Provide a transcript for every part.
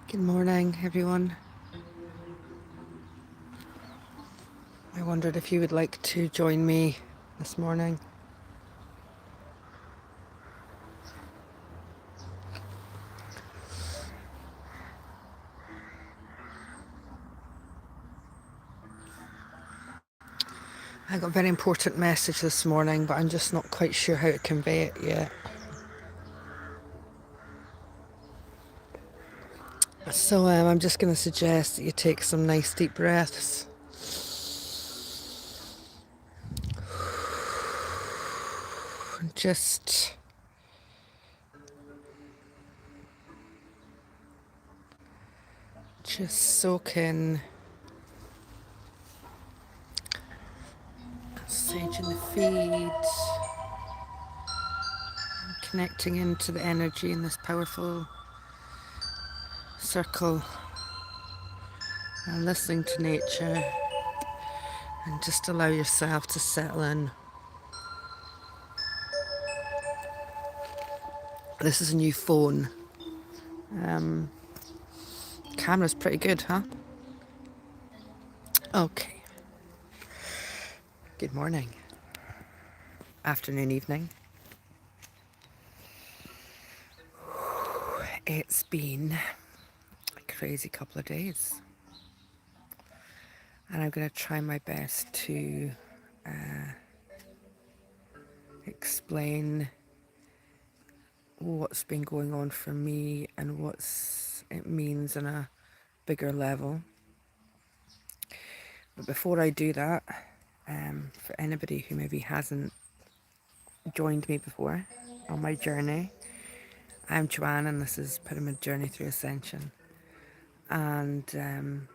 Good morning, everyone. I wondered if you would like to join me this morning. I got a very important message this morning, but I'm just not quite sure how to convey it yet. So I'm just going to suggest that you take some nice deep breaths. Just soak in sage in the feet, connecting into the energy in this powerful circle, and listening to nature, and just allow yourself to settle in. This is a new phone. Camera's pretty good, huh? Okay. Good morning, afternoon, evening. It's been a crazy couple of days, and I'm going to try my best to explain what's been going on for me and what it means on a bigger level. But before I do that, for anybody who maybe hasn't joined me before on my journey, I'm Joanne, and this is Pyramid Journey Through Ascension. And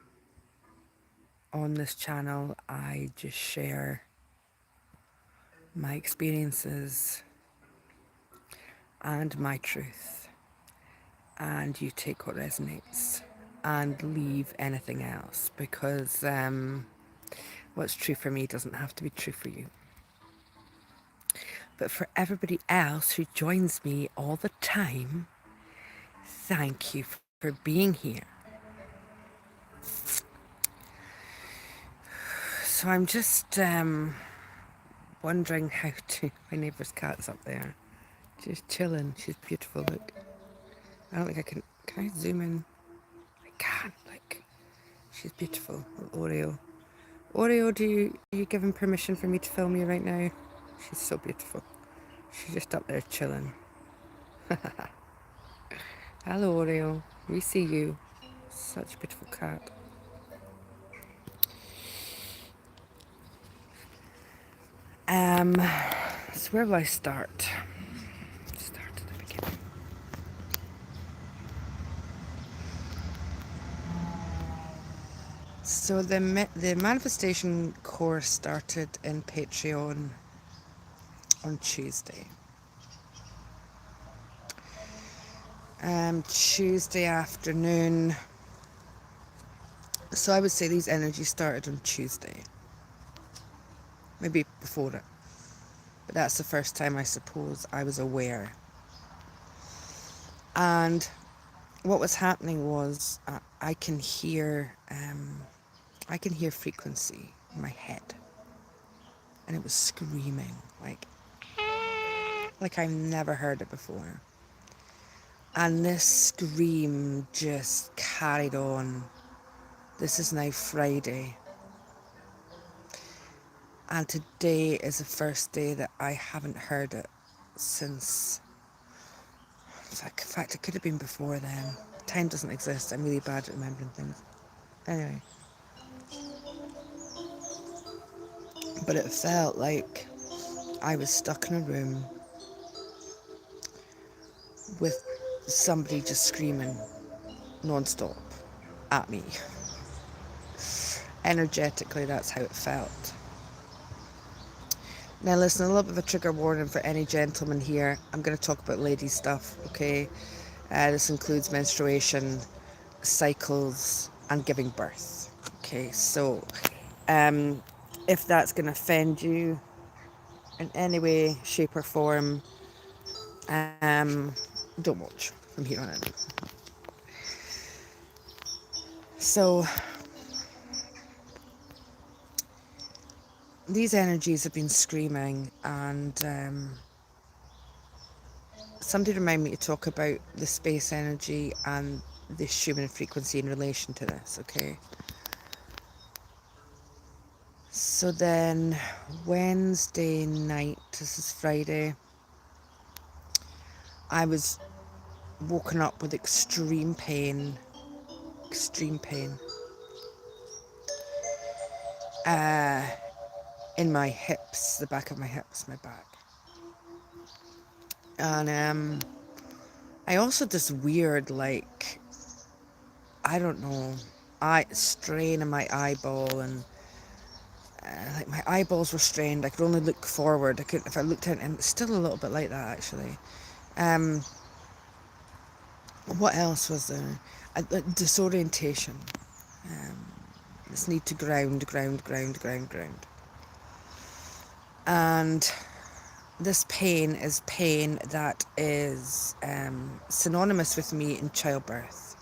on this channel, I just share my experiences and my truth, and you take what resonates and leave anything else, because what's true for me doesn't have to be true for you. But for everybody else who joins me all the time, thank you for being here. So I'm just wondering how to... My neighbour's cat's up there, just chilling. She's beautiful. Look, I don't think I can I zoom in? I can. Like, she's beautiful. Little Oreo, do you give him permission for me to film you right now? She's so beautiful. She's just up there chilling. Hello, Oreo. We see you. Such a beautiful cat. So where will I start? Start at the beginning. So the manifestation course started in Patreon on Tuesday. Tuesday afternoon. So I would say these energies started on Tuesday. Maybe before it. But that's the first time, I suppose, I was aware. And what was happening was I can hear frequency in my head. And it was screaming, like I've never heard it before. And this scream just carried on. This is now Friday. And today is the first day that I haven't heard it since... In fact, it could have been before then. Time doesn't exist. I'm really bad at remembering things. Anyway. But it felt like I was stuck in a room with somebody just screaming non-stop at me. Energetically, that's how it felt. Now listen, a little bit of a trigger warning for any gentlemen here. I'm going to talk about lady stuff, okay? This includes menstruation, cycles, and giving birth. Okay, so if that's going to offend you in any way, shape or form, don't watch from here on in. So these energies have been screaming, and somebody remind me to talk about the space energy and the human frequency in relation to this, okay? So then Wednesday night, this is Friday, I was woken up with extreme pain, uh, in my hips, the back of my hips, my back. And I also this weird, like, I don't know, strain in my eyeball, and like my eyeballs were strained. I could only look forward. I could, if I looked out, and it's still a little bit like that actually. Um, what else was there? Disorientation. This need to ground. And this pain is pain that is synonymous with me in childbirth.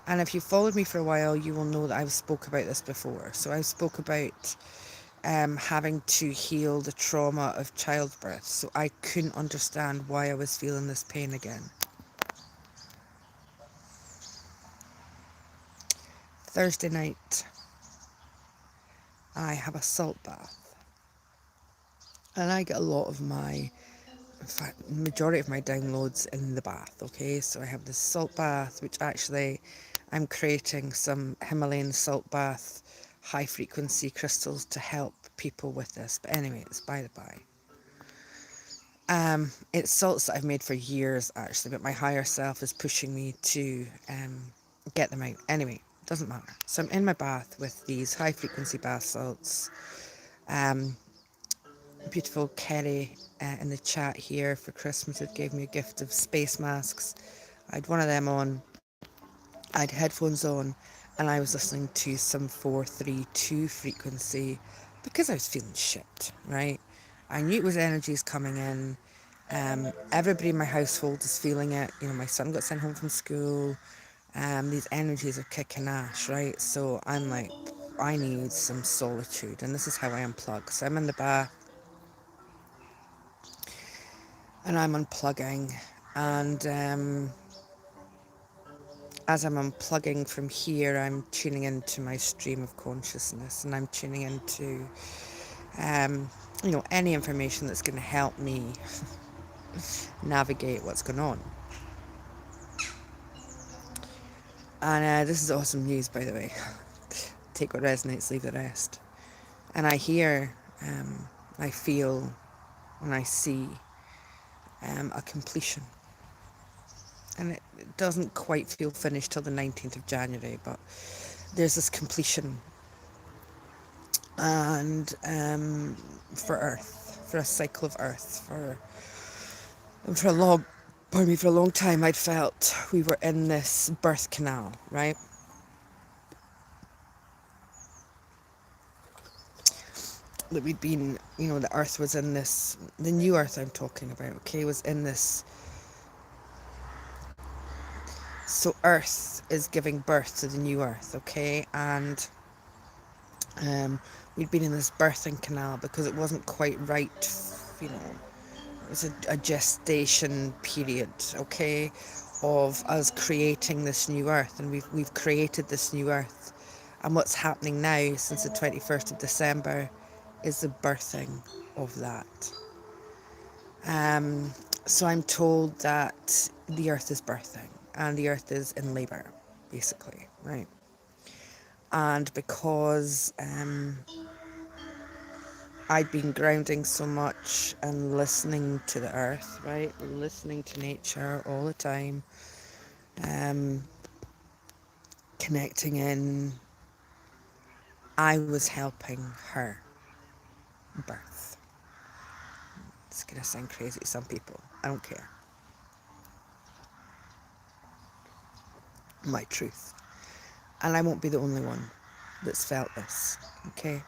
And if you followed me for a while, you will know that I've spoke about this before. So I spoke about having to heal the trauma of childbirth. So I couldn't understand why I was feeling this pain again. Thursday night, I have a salt bath. And I get a lot of my, in fact, majority of my downloads in the bath, okay? So I have this salt bath, which actually I'm creating some Himalayan salt bath high frequency crystals to help people with this. But anyway, it's by the by. It's salts that I've made for years actually, but my higher self is pushing me to get them out. Anyway, doesn't matter. So I'm in my bath with these high frequency bath salts. Beautiful Kerry in the chat here for Christmas had gave me a gift of space masks. I had one of them on. I had headphones on, and I was listening to some 432 frequency because I was feeling shit, right? I knew it was energies coming in. Everybody in my household is feeling it. You know, my son got sent home from school. These energies are kicking ass, right? So I'm like, I need some solitude, and this is how I unplug. So I'm in the bath, and I'm unplugging, and as I'm unplugging from here, I'm tuning into my stream of consciousness, and I'm tuning into, any information that's going to help me navigate what's going on. And this is awesome news, by the way. Take what resonates, leave the rest. And I hear, I feel, and I see a completion. And it doesn't quite feel finished till the 19th of January, but there's this completion. And for Earth, for a cycle of Earth, for a long time I'd felt we were in this birth canal, right? That we'd been, the Earth was in this, the new Earth I'm talking about, okay, was in this. So Earth is giving birth to the new Earth, okay, and we'd been in this birthing canal because it wasn't quite right, it was a gestation period, okay, of us creating this new Earth, and we've created this new Earth, and what's happening now since the 21st of December is the birthing of that. So I'm told that the Earth is birthing, and the Earth is in labour, basically, right? And because I'd been grounding so much and listening to the Earth, right? Listening to nature all the time, connecting in, I was helping her birth. It's going to sound crazy to some people. I don't care. My truth. And I won't be the only one that's felt this, okay?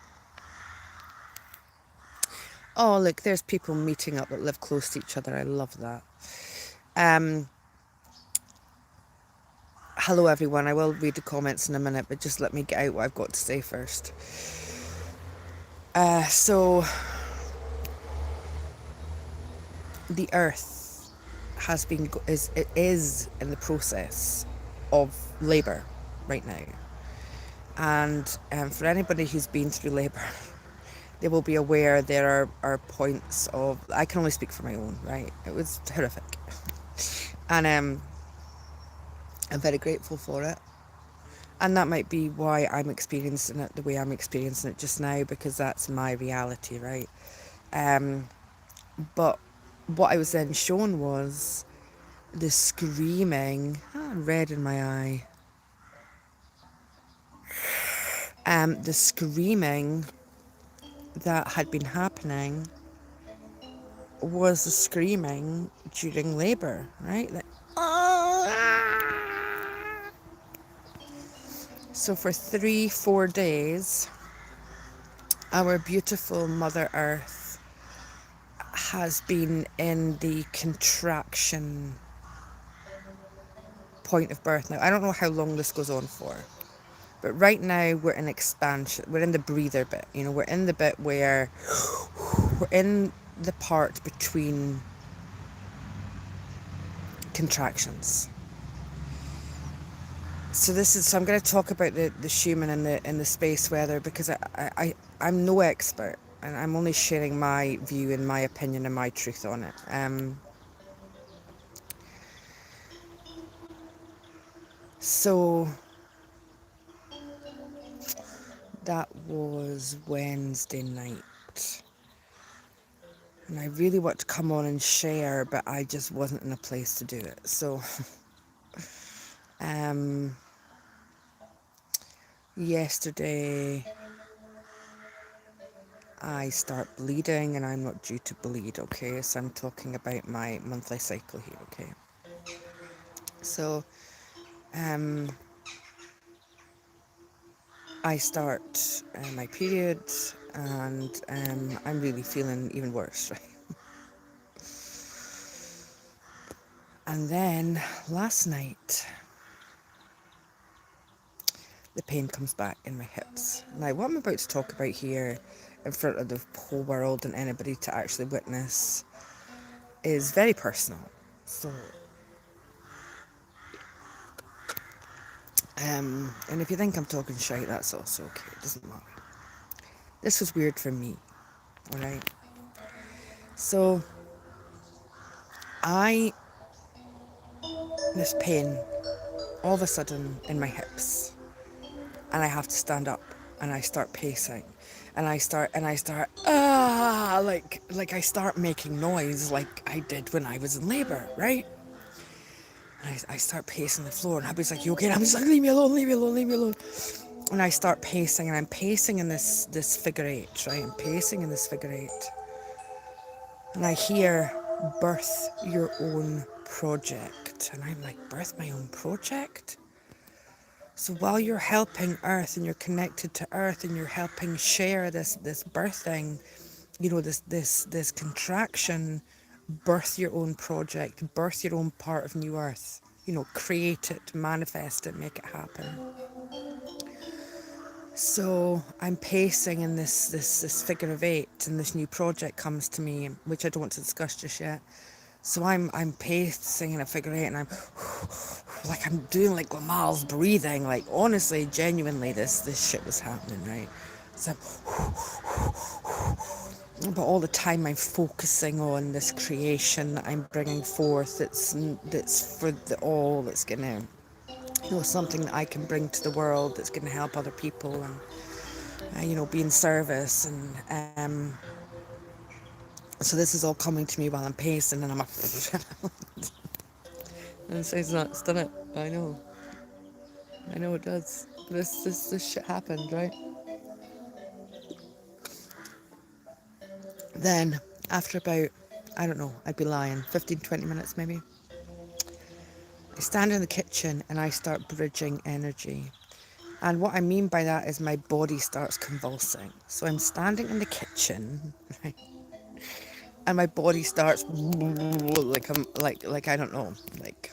Oh, look, there's people meeting up that live close to each other. I love that. Hello everyone, I will read the comments in a minute, but just let me get out what I've got to say first. So the earth is in the process of labour right now. And for anybody who's been through labour, they will be aware there are points of, I can only speak for my own, right? It was horrific. And I'm very grateful for it. And that might be why I'm experiencing it the way I'm experiencing it just now, because that's my reality, right? But what I was then shown was the screaming, red in my eye, the screaming that had been happening was the screaming during labour, right? Like, ah! So for 3-4 days, our beautiful Mother Earth has been in the contraction point of birth now. I don't know how long this goes on for, but right now we're in expansion. We're in the breather bit, we're in the bit where we're in the part between contractions. So I'm going to talk about the Schumann and the space weather, because I'm no expert, and I'm only sharing my view and my opinion and my truth on it. So that was Wednesday night. And I really want to come on and share, but I just wasn't in a place to do it. So yesterday I start bleeding, and I'm not due to bleed, okay? So I'm talking about my monthly cycle here, okay? So I start my period, and I'm really feeling even worse, right? And then last night, the pain comes back in my hips. Now, what I'm about to talk about here in front of the whole world and anybody to actually witness is very personal. So, and if you think I'm talking shite, that's also okay. It doesn't matter. This was weird for me, alright? So, this pain all of a sudden in my hips, and I have to stand up, and I start pacing, and I start like I start making noise like I did when I was in labour, right? And I start pacing the floor, and hubby's like, "You okay?" And I'm just like, "Leave me alone, leave me alone, leave me alone." And I start pacing, and I'm pacing in this figure eight, right? I'm pacing in this figure eight, and I hear, "Birth your own project," and I'm like, "Birth my own project?" So while you're helping Earth, and you're connected to Earth, and you're helping share this birthing, this contraction, birth your own project, birth your own part of New Earth. Create it, manifest it, make it happen. So I'm pacing in this figure of eight, and this new project comes to me, which I don't want to discuss just yet. So I'm pacing in a figure eight, and I'm like, I'm doing like Lamar's breathing, like honestly, genuinely, this shit was happening, right? So but all the time I'm focusing on this creation that I'm bringing forth, that's for the all, that's gonna, something that I can bring to the world, that's gonna help other people, and be in service, and so this is all coming to me while I'm pacing, and I'm like, and it says not, it's done it. I know it does. This shit happened, right? Then after about, I don't know, I'd be lying, 15-20 minutes maybe, I stand in the kitchen and I start bridging energy. And what I mean by that is my body starts convulsing. So I'm standing in the kitchen, right? And my body starts like I'm like I don't know, like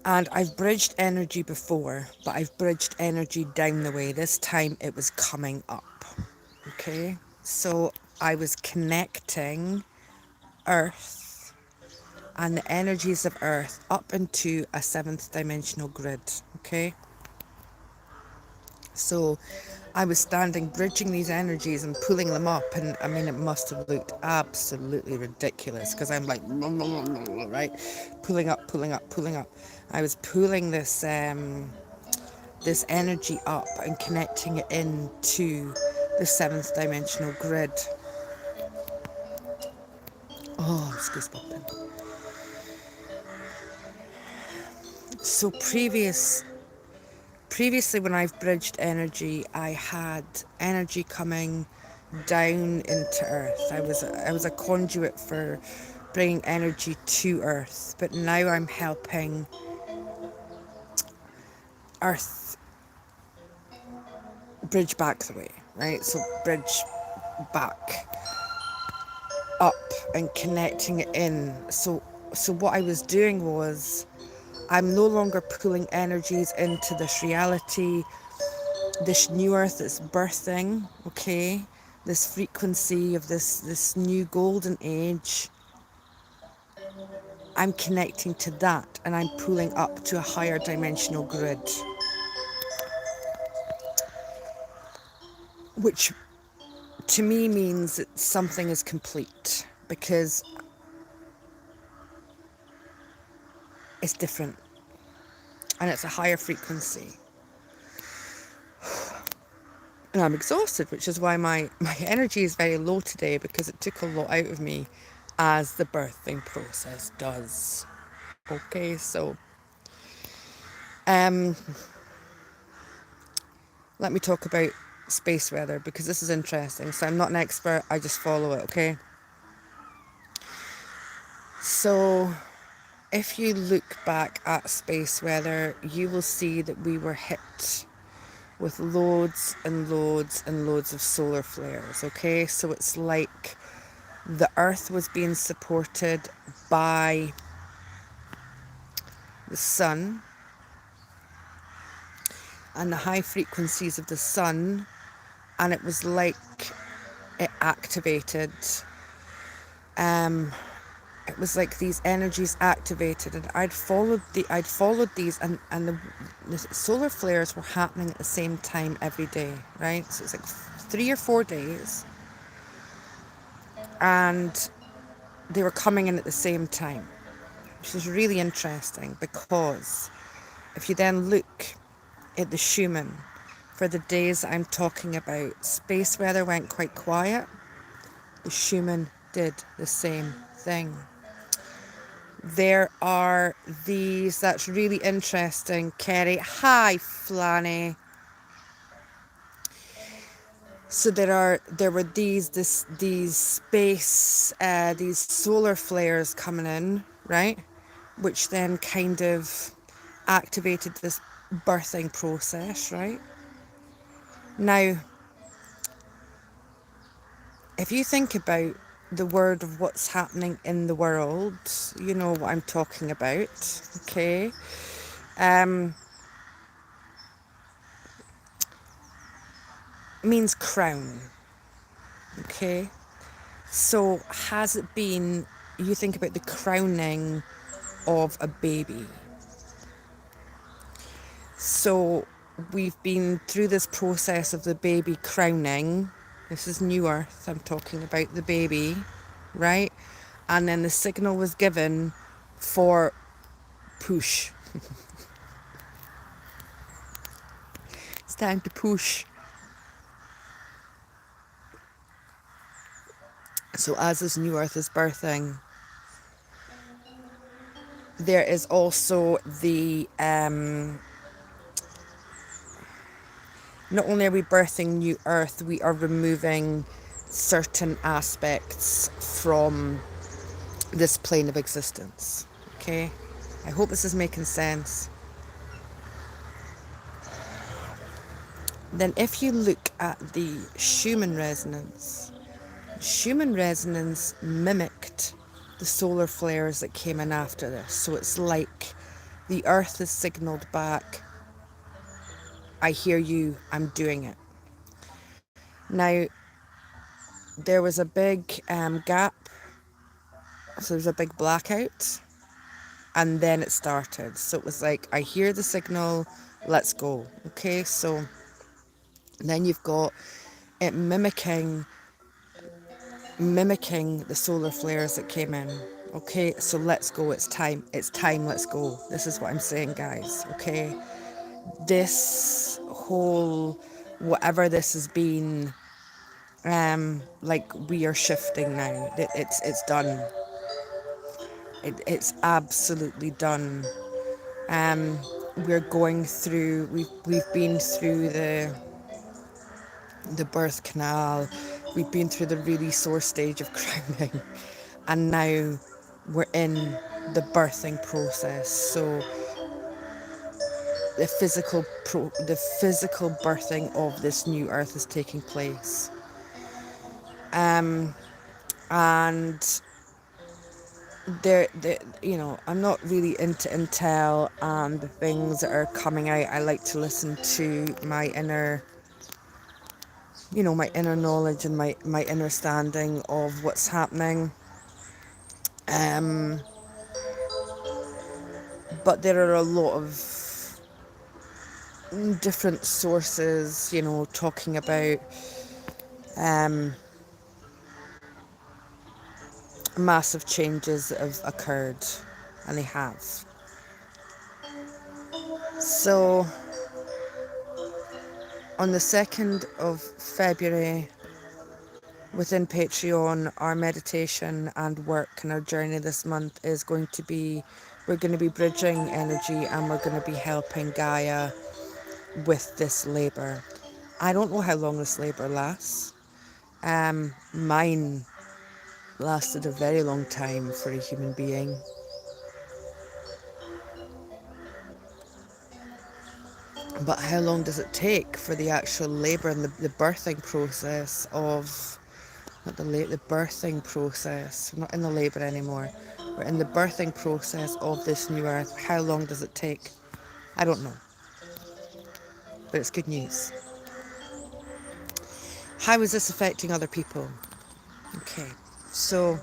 And I've bridged energy before, but I've bridged energy down the way. This time it was coming up. Okay? So I was connecting Earth and the energies of Earth up into a seventh dimensional grid. Okay? So I was standing bridging these energies and pulling them up, and I mean, it must have looked absolutely ridiculous because I'm like, right, pulling up, pulling up, pulling up. I was pulling this energy up and connecting it into the seventh dimensional grid. Oh, I'm goosebumping. So previously when I've bridged energy, I had energy coming down into Earth. I was a conduit for bringing energy to Earth, but now I'm helping Earth bridge back the way, right? So bridge back up and connecting it in. So what I was doing was I'm no longer pulling energies into this reality, this new Earth that's birthing, okay? This frequency of this new golden age. I'm connecting to that and I'm pulling up to a higher dimensional grid, which to me means that something is complete because it's different and it's a higher frequency. And I'm exhausted, which is why my energy is very low today, because it took a lot out of me as the birthing process does. Okay, so let me talk about space weather because this is interesting. So I'm not an expert, I just follow it, okay? So if you look back at space weather, you will see that we were hit with loads and loads and loads of solar flares, okay? So it's like the Earth was being supported by the sun and the high frequencies of the sun, and it was like it activated. It was like these energies activated, and I'd followed these, and the solar flares were happening at the same time every day, right? So it's like 3 or 4 days, and they were coming in at the same time, which is really interesting because if you then look at the Schumann for the days I'm talking about, space weather went quite quiet. The Schumann did the same thing. There are these, that's really interesting, Kerry. Hi, Flanny. So there were these space, these solar flares coming in, right? Which then kind of activated this birthing process, right? Now, if you think about the word of what's happening in the world, you know what I'm talking about, okay? Means crown, okay? So has it been, you think about the crowning of a baby. So we've been through this process of the baby crowning. This is New Earth, I'm talking about the baby, right? And then the signal was given for push. It's time to push. So as this New Earth is birthing, there is also the not only are we birthing New Earth, we are removing certain aspects from this plane of existence. Okay? I hope this is making sense. Then if you look at the Schumann resonance mimicked the solar flares that came in after this. So it's like The earth has signaled back, I hear you, I'm doing it. Now, there was a big gap, so there was a big blackout, and then it started. So it was like, I hear the signal, let's go. Okay, so then you've got it mimicking the solar flares that came in. Okay, so let's go. It's time, let's go. This is what I'm saying, guys. Okay, this whole, whatever this has been, like, we are shifting now. It's done. It's absolutely done. Um, we're going through. We've been through the birth canal. We've been through the really sore stage of crowning, and now we're in the birthing process. So the physical birthing of this new earth is taking place. And I'm not really into intel and the things that are coming out. I like to listen to my inner, my inner knowledge and my understanding of what's happening. Um, but there are a lot of different sources, talking about um, massive changes that have occurred, and they have. So, on the 2nd of February, within Patreon, our meditation and work and our journey this month is going to be, we're going to be bridging energy, and we're going to be helping Gaia with this labour. I don't know how long this labour lasts. Mine lasted a very long time for a human being. But how long does it take for the actual labour and the birthing process of, not the birthing process, we're not in the labour anymore, we're in the birthing process of this new earth. How long does it take? I don't know, but it's good news. How is this affecting other people? Okay, so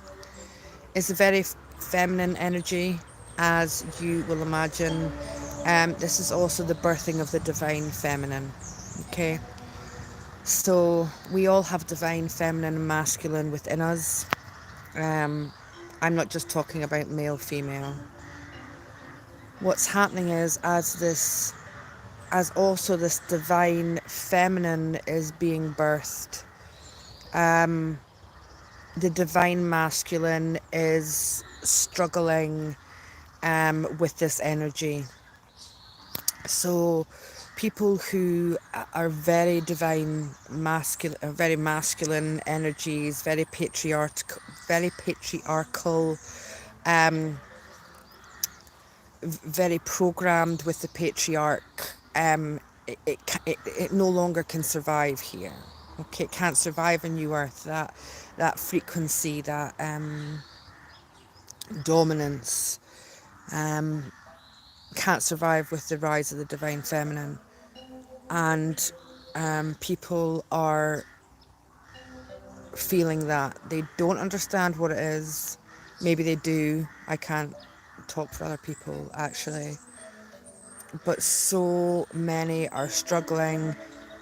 it's a very feminine energy, as you will imagine. This is also the birthing of the divine feminine. Okay, so we all have divine feminine and masculine within us. I'm not just talking about male, female. What's happening is, as also this divine feminine is being birthed, the divine masculine is struggling with this energy. So people who are very divine masculine, very masculine energies, very patriarchal, very programmed with the patriarch, it no longer can survive here. Okay, it can't survive in New Earth. That frequency, that dominance, can't survive with the rise of the divine feminine. And people are feeling that. They don't understand what it is. Maybe they do. I can't talk for other people, actually. But so many are struggling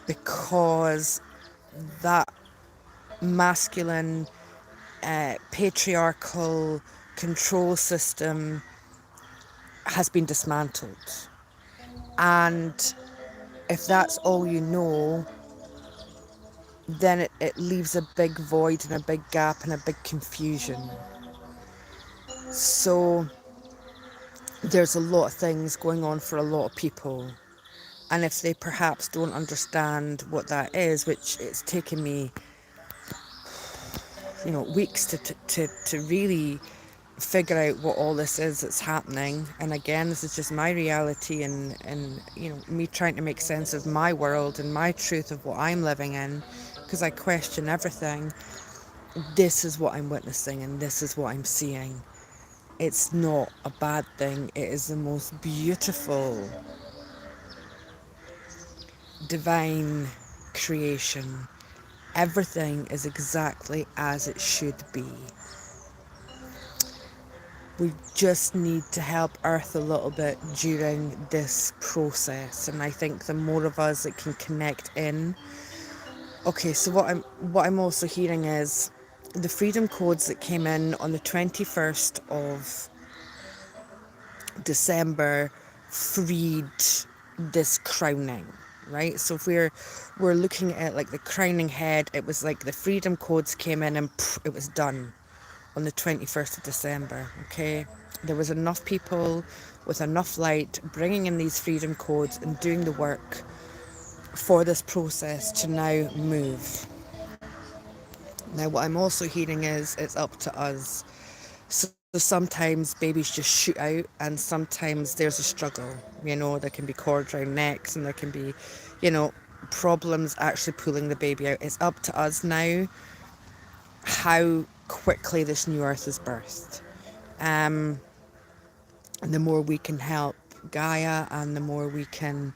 because that masculine, patriarchal control system has been dismantled. And if that's all you know, then it leaves a big void and a big gap and a big confusion. So there's a lot of things going on for a lot of people. And if they perhaps don't understand what that is, which it's taken me, weeks to really figure out what all this is that's happening. And again, this is just my reality and me trying to make sense of my world and my truth of what I'm living in, because I question everything. This is what I'm witnessing and this is what I'm seeing. it's not a bad thing. It is the most beautiful, divine creation. Everything is exactly as it should be. We just need to help Earth a little bit during this process, and I think the more of us that can connect in. Okay, so what I'm also hearing is the freedom codes that came in on the 21st of December freed this crowning, right? So if we're looking at like the crowning head, it was like the freedom codes came in and it was done on the 21st of December, okay? There was enough people with enough light bringing in these freedom codes and doing the work for this process to now move. Now, what I'm also hearing is it's up to us. So sometimes babies just shoot out, and sometimes there's a struggle. You know, there can be cords around necks, and there can be, you know, problems actually pulling the baby out. It's up to us now how quickly this new earth is birthed. Um, and the more we can help Gaia, and the more we can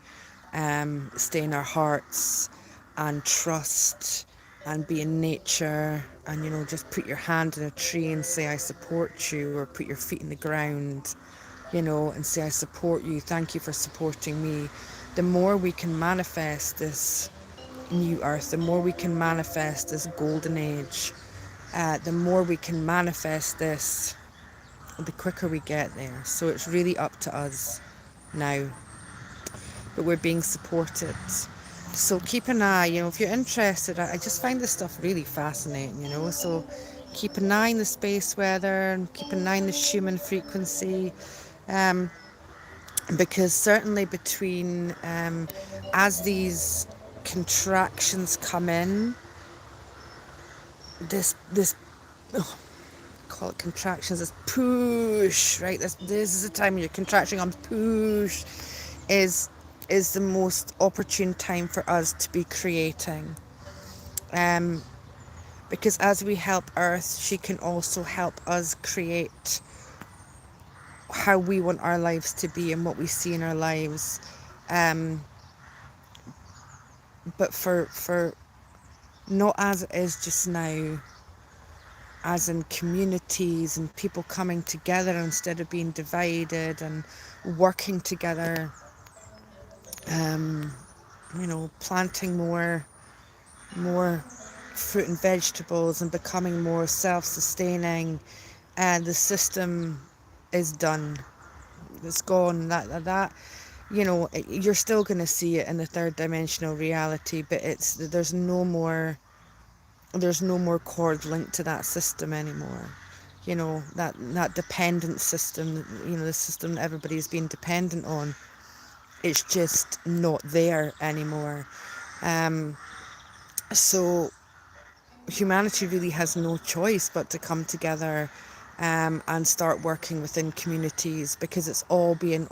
stay in our hearts and trust and be in nature, and, you know, just put your hand in a tree and say I support you, or put your feet in the ground, you know, and say I support you, thank you for supporting me. The more we can manifest this new earth, the more we can manifest this golden age, the more we can manifest this, the quicker we get there. So it's really up to us now, but we're being supported. So keep an eye, you know, if you're interested. I just find this stuff really fascinating, you know. So keep an eye on the space weather, and keep an eye on the Schumann frequency, um, because certainly between as these contractions come in, this call it contractions, this push, right? This is the time you're contracting on push, is is the most opportune time for us to be creating. Um, because as we help Earth, she can also help us create how we want our lives to be and what we see in our lives. Um, but for not as it is just now, as in communities and people coming together instead of being divided, and working together, um, you know, planting more fruit and vegetables and becoming more self-sustaining. And the system is done. It's gone. That you know, you're still going to see it in the third dimensional reality, but there's no more cord linked to that system anymore. You know, that dependent system, you know, the system that everybody's been dependent on, it's just not there anymore. Um, so humanity really has no choice but to come together, and start working within communities, because it's all being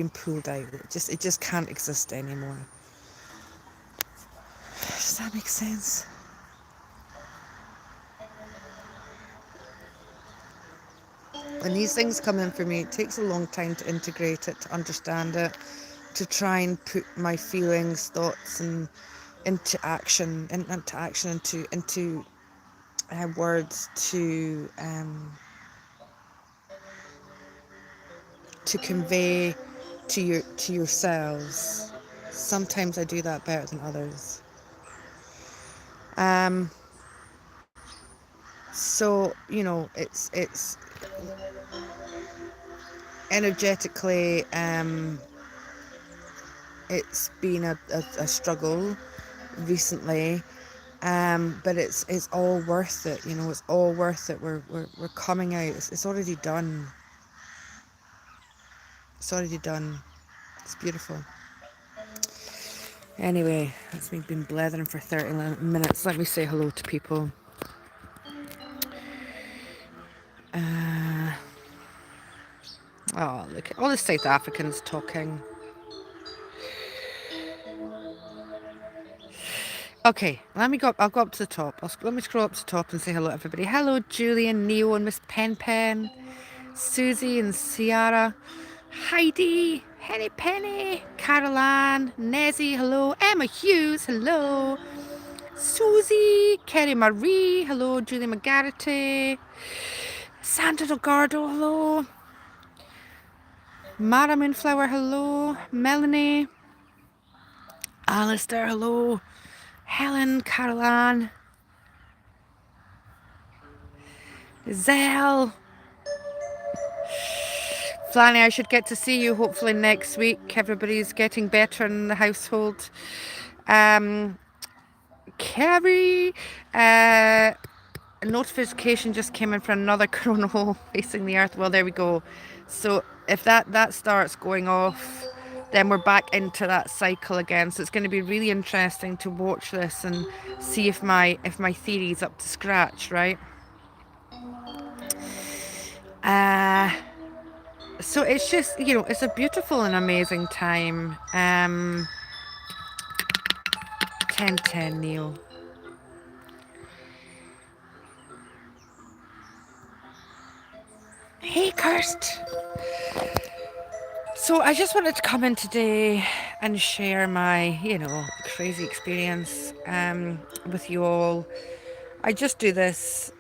pulled out. It just can't exist anymore. Does that make sense? When these things come in for me, it takes a long time to integrate it, to understand it, to try and put my feelings, thoughts, and into action, into words, to convey to yourselves. Sometimes I do that better than others. Um, so you know, it's energetically, it's been a struggle recently, but it's all worth it. You know, it's all worth it. We're coming out. It's already done. It's already done. It's beautiful. Anyway, that's me been blathering for 30 minutes. Let me say hello to people. Uh, oh, look at all the South Africans talking. Okay, I'll go up to the top. Let me scroll up to the top and say hello to everybody. Hello, Julian, Neo, and Miss Pen Pen. Susie and Ciara, Heidi, Henny Penny, Caroline, Nezzy, hello, Emma Hughes, hello, Susie, Kerry Marie, hello, Julie McGarrity, Sandra Delgardo, hello, Mara Moonflower, hello, Melanie, Alistair, hello, Helen, Caroline, Zell, Flanny, I should get to see you hopefully next week. Everybody's getting better in the household. Carrie, a notification just came in for another coronal hole facing the earth. Well, there we go. So if that starts going off, then we're back into that cycle again. So it's going to be really interesting to watch this and see if my theory's up to scratch, right? So it's just, you know, it's a beautiful and amazing time. 10:10, Neil. Hey, Kirst. So I just wanted to come in today and share my, you know, crazy experience with you all. I just do this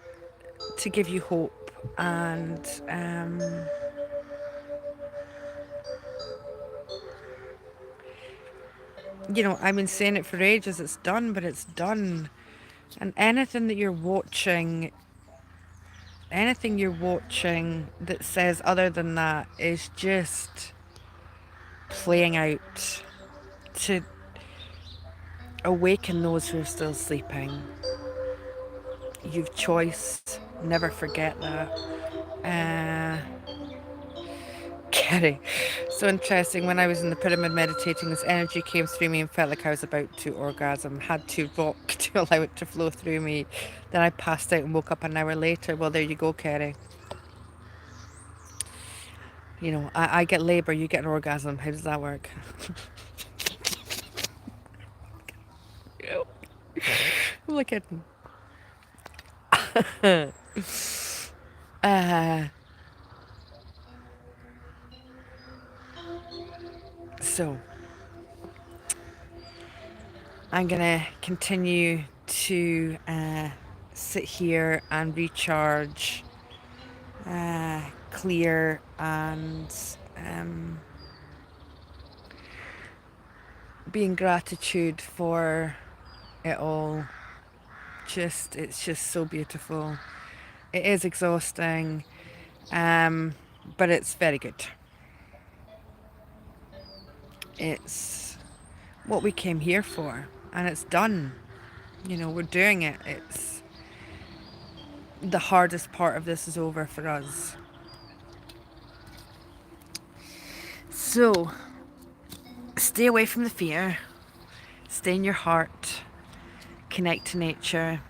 to give you hope and you know, I've been saying it for ages, it's done, but it's done. And anything you're watching that says other than that is just playing out to awaken those who are still sleeping. You've choice, never forget that. Kerry, so interesting. When I was in the pyramid meditating, this energy came through me and felt like I was about to orgasm. Had to rock to allow it to flow through me. Then I passed out and woke up an hour later. Well, there you go, Kerry. You know, I get labour, you get an orgasm. How does that work? I'm like kidding. So I'm gonna continue to sit here and recharge, clear, and be in gratitude for it all. It's just so beautiful. It is exhausting, but it's very good. It's what we came here for, and it's done. You know, we're doing it. It's the hardest part of this is over for us. So stay away from the fear, stay in your heart, connect to nature,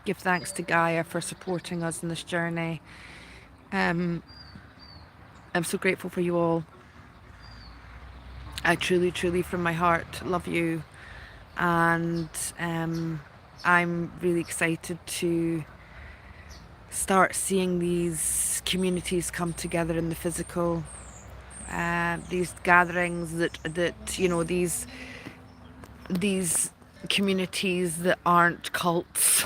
give thanks to Gaia for supporting us in this journey. I'm so grateful for you all. I truly, truly from my heart love you, and I'm really excited to start seeing these communities come together in the physical, these gatherings that you know, these communities that aren't cults,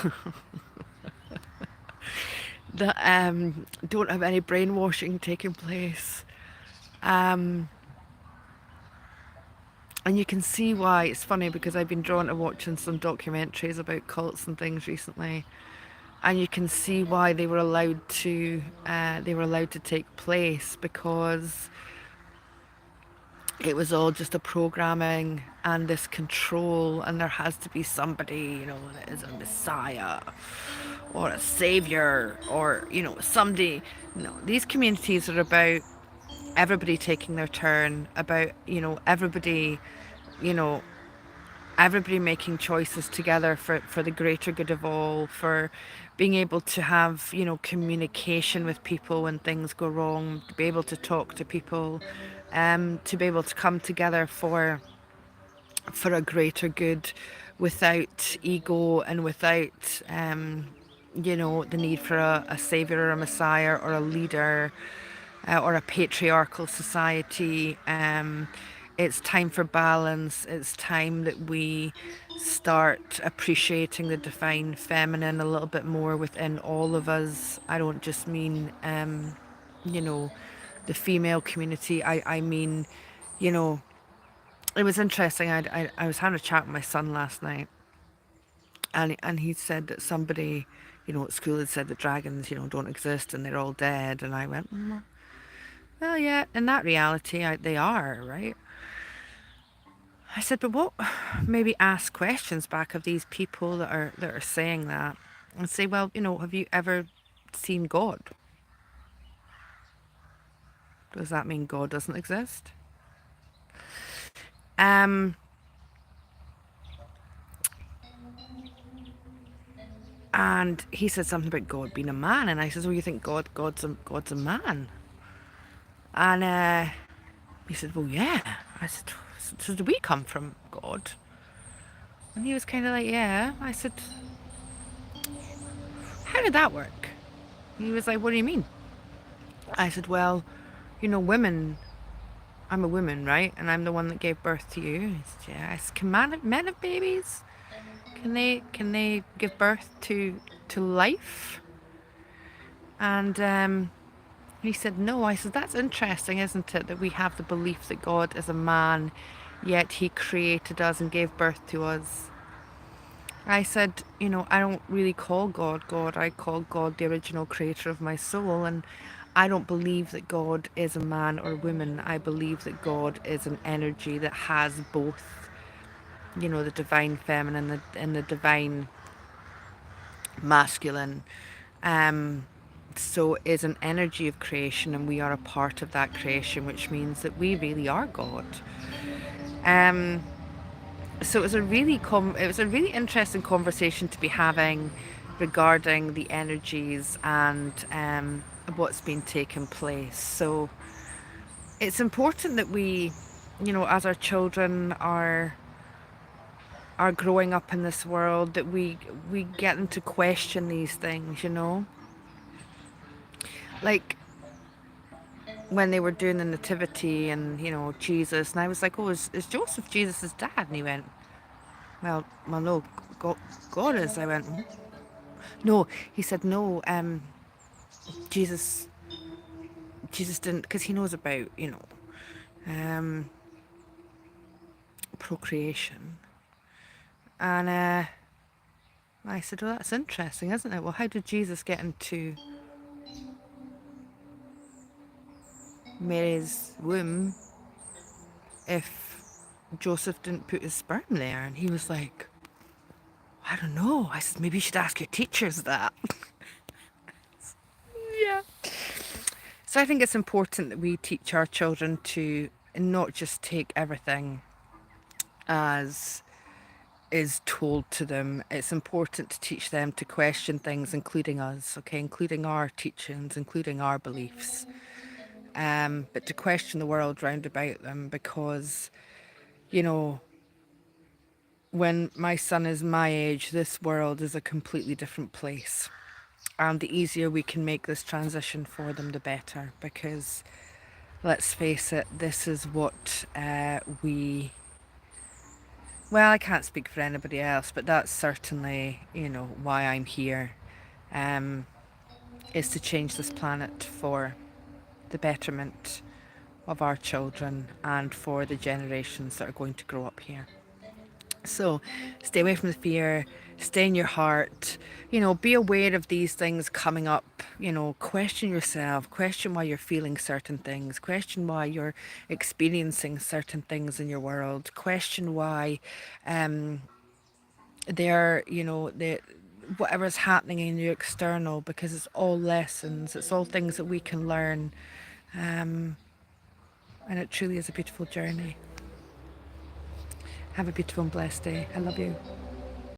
that don't have any brainwashing taking place. And you can see why. It's funny because I've been drawn to watching some documentaries about cults and things recently, and you can see why they were allowed to take place, because it was all just a programming and this control, and there has to be somebody, you know, that is a messiah or a savior, or, you know, somebody. No, these communities are about everybody taking their turn, about, you know, everybody making choices together for the greater good of all, for being able to have, you know, communication with people when things go wrong, to be able to talk to people, to be able to come together for a greater good, without ego and without you know, the need for a savior or a messiah or a leader. or a patriarchal society. It's time for balance. It's time that we start appreciating the divine feminine a little bit more within all of us. I don't just mean, you know, the female community. I mean, you know, it was interesting. I was having a chat with my son last night, and he said that somebody, at school had said that dragons, don't exist and they're all dead. And I went, well, yeah, in that reality, they are, right? I said, but what? Maybe ask questions back of these people that are saying that, and say, well, have you ever seen God? Does that mean God doesn't exist? Um, and he said something about God being a man, and I said, well, you think God's a man? And he said, well, yeah. I said, so do we come from God? And he was kind of like, yeah. I said, how did that work? He was like, what do you mean? I said, well, women, I'm a woman, right? And I'm the one that gave birth to you. He said, yeah. I said, can men have babies? Can they give birth to life? And he said, no. I said, that's interesting, isn't it? That we have the belief that God is a man, yet he created us and gave birth to us. I said, I don't really call God God. I call God the original creator of my soul. And I don't believe that God is a man or woman. I believe that God is an energy that has both, the divine feminine and the divine masculine. So is an energy of creation, and we are a part of that creation, which means that we really are God. Um, so it was a really interesting conversation to be having regarding the energies and what's been taking place. So it's important that we, as our children are growing up in this world, that we get them to question these things. Like when they were doing the nativity and Jesus, and I was like, oh, is Joseph Jesus's dad? And he went, well, no, God is. I went, no. He said, no. Jesus, Jesus didn't, because he knows about um, procreation. And I said, well, that's interesting, isn't it? Well, how did Jesus get into Mary's womb if Joseph didn't put his sperm there? And he was like, I don't know. I said, maybe you should ask your teachers that. Yeah. So I think it's important that we teach our children to not just take everything as is told to them. It's important to teach them to question things, including us, okay, including our teachings, including our beliefs, but to question the world round about them, because, when my son is my age, this world is a completely different place. And the easier we can make this transition for them, the better, because let's face it, this is what well, I can't speak for anybody else, but that's certainly, why I'm here, is to change this planet for the betterment of our children and for the generations that are going to grow up here. So stay away from the fear, stay in your heart, be aware of these things coming up, question yourself, question why you're feeling certain things, question why you're experiencing certain things in your world, question why they're, whatever's happening in your external, because it's all lessons, it's all things that we can learn, and it truly is a beautiful journey. Have a beautiful and blessed day. I love you.